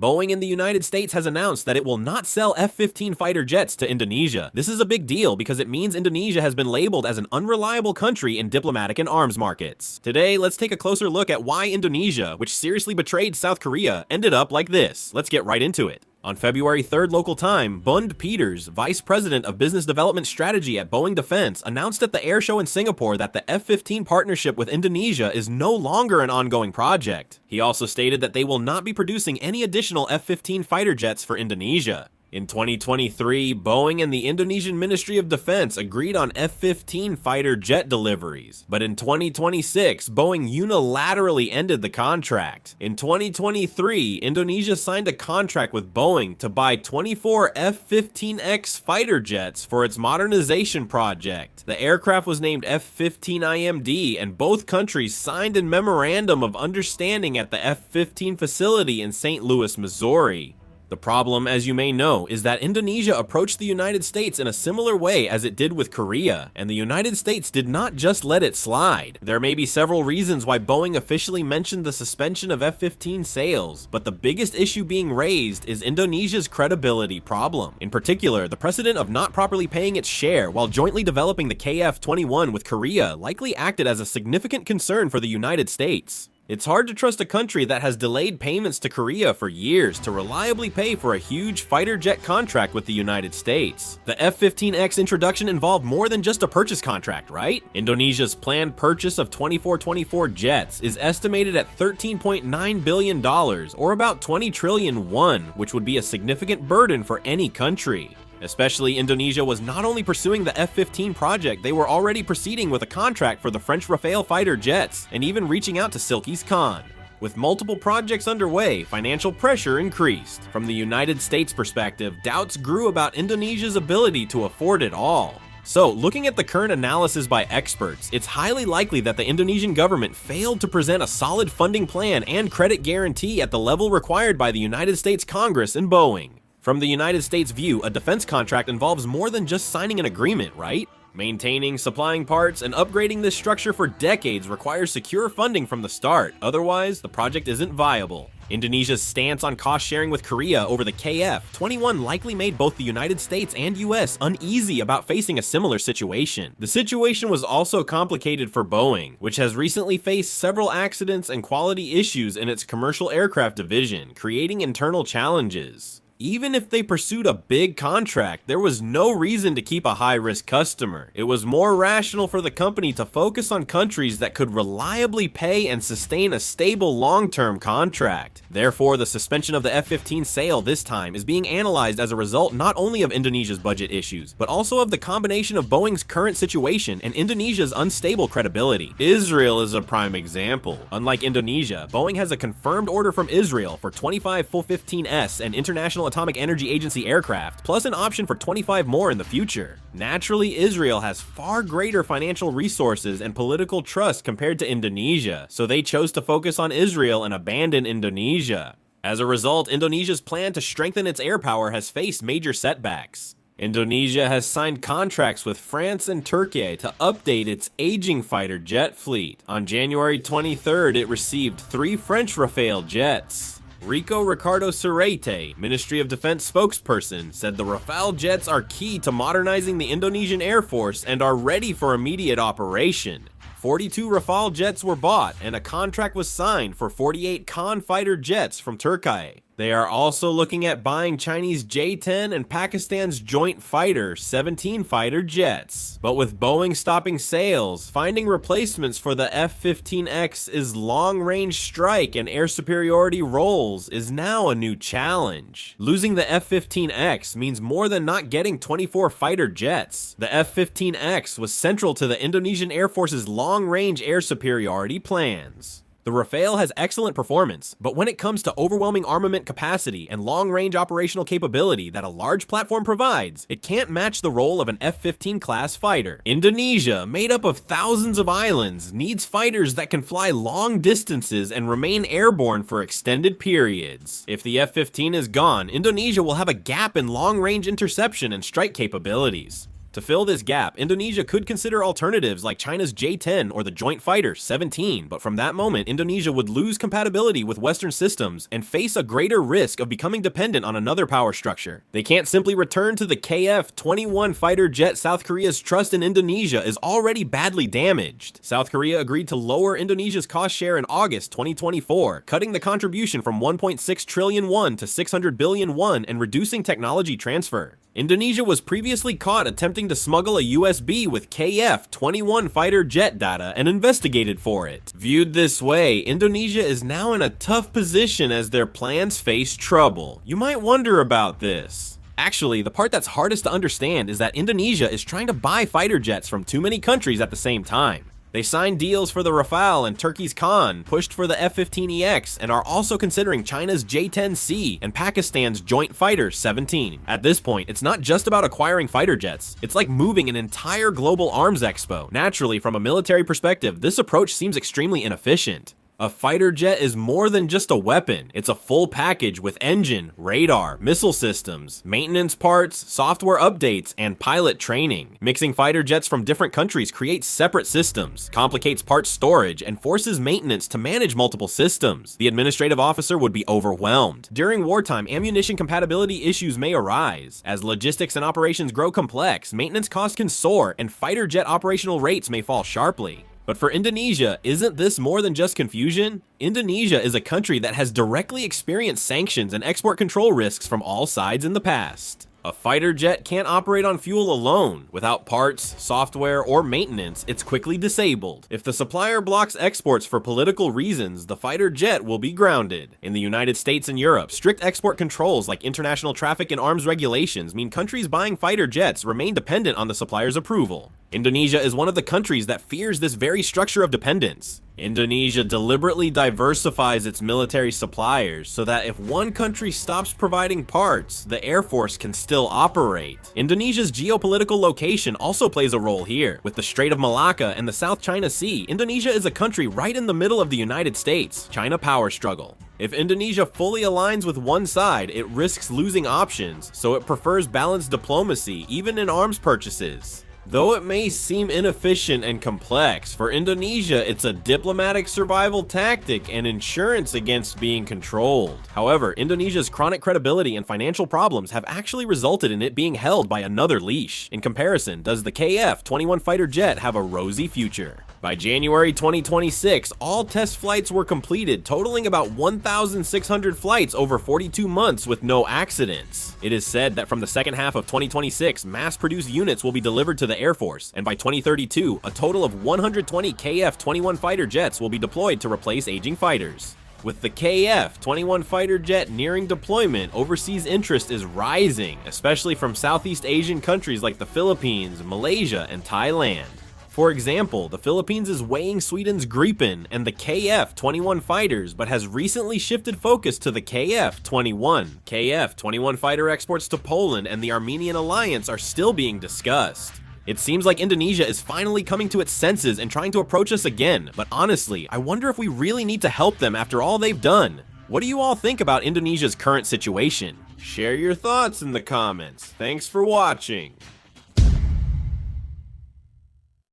Boeing in the United States has announced that it will not sell F-15 fighter jets to Indonesia. This is a big deal because it means Indonesia has been labeled as an unreliable country in diplomatic and arms markets. Today, let's take a closer look at why Indonesia, which seriously betrayed South Korea, ended up like this. Let's get right into it. On February 3rd local time, Bund Peters, Vice President of Business Development Strategy at Boeing Defense, announced at the air show in Singapore that the F-15 partnership with Indonesia is no longer an ongoing project. He also stated that they will not be producing any additional F-15 fighter jets for Indonesia. In 2023, Boeing and the Indonesian Ministry of Defense agreed on F-15 fighter jet deliveries, but in 2026, Boeing unilaterally ended the contract. In 2023, Indonesia signed a contract with Boeing to buy 24 F-15X fighter jets for its modernization project. The aircraft was named F-15 IMD, and both countries signed a memorandum of understanding at the F-15 facility in St. Louis, Missouri. The problem, as you may know, is that Indonesia approached the United States in a similar way as it did with Korea, and the United States did not just let it slide. There may be several reasons why Boeing officially mentioned the suspension of F-15 sales, but the biggest issue being raised is Indonesia's credibility problem. In particular, the precedent of not properly paying its share while jointly developing the KF-21 with Korea likely acted as a significant concern for the United States. It's hard to trust a country that has delayed payments to Korea for years to reliably pay for a huge fighter jet contract with the United States. The F-15X introduction involved more than just a purchase contract, right? Indonesia's planned purchase of 24 jets is estimated at $13.9 billion, or about 20 trillion won, which would be a significant burden for any country. Especially, Indonesia was not only pursuing the F-15 project, they were already proceeding with a contract for the French Rafale fighter jets, and even reaching out to Silkis Khan. With multiple projects underway, financial pressure increased. From the United States perspective, doubts grew about Indonesia's ability to afford it all. So, looking at the current analysis by experts, it's highly likely that the Indonesian government failed to present a solid funding plan and credit guarantee at the level required by the United States Congress and Boeing. From the United States' view, a defense contract involves more than just signing an agreement, right? Maintaining, supplying parts, and upgrading this structure for decades requires secure funding from the start, otherwise the project isn't viable. Indonesia's stance on cost sharing with Korea over the KF-21 likely made both the United States and US uneasy about facing a similar situation. The situation was also complicated for Boeing, which has recently faced several accidents and quality issues in its commercial aircraft division, creating internal challenges. Even if they pursued a big contract, there was no reason to keep a high-risk customer. It was more rational for the company to focus on countries that could reliably pay and sustain a stable long-term contract. Therefore, the suspension of the F-15 sale this time is being analyzed as a result not only of Indonesia's budget issues, but also of the combination of Boeing's current situation and Indonesia's unstable credibility. Israel is a prime example. Unlike Indonesia, Boeing has a confirmed order from Israel for 25 full 15S and International Atomic Energy Agency aircraft, plus an option for 25 more in the future. Naturally, Israel has far greater financial resources and political trust compared to Indonesia, so they chose to focus on Israel and abandon Indonesia. As a result, Indonesia's plan to strengthen its air power has faced major setbacks. Indonesia has signed contracts with France and Turkey to update its aging fighter jet fleet. On January 23rd, it received 3 French Rafale jets. Ricardo Surete, Ministry of Defense spokesperson, said the Rafale jets are key to modernizing the Indonesian Air Force and are ready for immediate operation. 42 Rafale jets were bought, and a contract was signed for 48 Khan fighter jets from Turkey. They are also looking at buying Chinese J-10 and Pakistan's joint fighter 17 fighter jets. But with Boeing stopping sales, finding replacements for the F-15X's long-range strike and air superiority roles is now a new challenge. Losing the F-15X means more than not getting 24 fighter jets. The F-15X was central to the Indonesian Air Force's long-range air superiority plans. The Rafale has excellent performance, but when it comes to overwhelming armament capacity and long-range operational capability that a large platform provides, it can't match the role of an F-15 class fighter. Indonesia, made up of thousands of islands, needs fighters that can fly long distances and remain airborne for extended periods. If the F-15 is gone, Indonesia will have a gap in long-range interception and strike capabilities. To fill this gap, Indonesia could consider alternatives like China's J-10 or the Joint Fighter 17, but from that moment, Indonesia would lose compatibility with Western systems and face a greater risk of becoming dependent on another power structure. They can't simply return to the KF-21 fighter jet. South Korea's trust in Indonesia is already badly damaged. South Korea agreed to lower Indonesia's cost share in August 2024, cutting the contribution from 1.6 trillion won to 600 billion won and reducing technology transfer. Indonesia was previously caught attempting to smuggle a USB with KF-21 fighter jet data and investigated for it. Viewed this way, Indonesia is now in a tough position as their plans face trouble. You might wonder about this. Actually, the part that's hardest to understand is that Indonesia is trying to buy fighter jets from too many countries at the same time. They signed deals for the Rafale and Turkey's Khan, pushed for the F-15EX, and are also considering China's J-10C and Pakistan's Joint Fighter 17. At this point, it's not just about acquiring fighter jets, it's like moving an entire global arms expo. Naturally, from a military perspective, this approach seems extremely inefficient. A fighter jet is more than just a weapon. It's a full package with engine, radar, missile systems, maintenance parts, software updates, and pilot training. Mixing fighter jets from different countries creates separate systems, complicates parts storage, and forces maintenance to manage multiple systems. The administrative officer would be overwhelmed. During wartime, ammunition compatibility issues may arise. As logistics and operations grow complex, maintenance costs can soar, and fighter jet operational rates may fall sharply. But for Indonesia, isn't this more than just confusion? Indonesia is a country that has directly experienced sanctions and export control risks from all sides in the past. A fighter jet can't operate on fuel alone. Without parts, software, or maintenance, it's quickly disabled. If the supplier blocks exports for political reasons, the fighter jet will be grounded. In the United States and Europe, strict export controls like international traffic and arms regulations mean countries buying fighter jets remain dependent on the supplier's approval. Indonesia is one of the countries that fears this very structure of dependence. Indonesia deliberately diversifies its military suppliers so that if one country stops providing parts, the Air Force can still operate. Indonesia's geopolitical location also plays a role here. With the Strait of Malacca and the South China Sea, Indonesia is a country right in the middle of the United States-China power struggle. If Indonesia fully aligns with one side, it risks losing options, so it prefers balanced diplomacy even in arms purchases. Though it may seem inefficient and complex, for Indonesia it's a diplomatic survival tactic and insurance against being controlled. However, Indonesia's chronic credibility and financial problems have actually resulted in it being held by another leash. In comparison, does the KF-21 fighter jet have a rosy future? By January 2026, all test flights were completed, totaling about 1,600 flights over 42 months with no accidents. It is said that from the second half of 2026, mass-produced units will be delivered to the Air Force, and by 2032, a total of 120 KF-21 fighter jets will be deployed to replace aging fighters. With the KF-21 fighter jet nearing deployment, overseas interest is rising, especially from Southeast Asian countries like the Philippines, Malaysia, and Thailand. For example, the Philippines is weighing Sweden's Gripen and the KF-21 fighters, but has recently shifted focus to the KF-21. KF-21 fighter exports to Poland and the Armenian alliance are still being discussed. It seems like Indonesia is finally coming to its senses and trying to approach us again, but honestly, I wonder if we really need to help them after all they've done. What do you all think about Indonesia's current situation? Share your thoughts in the comments. Thanks for watching.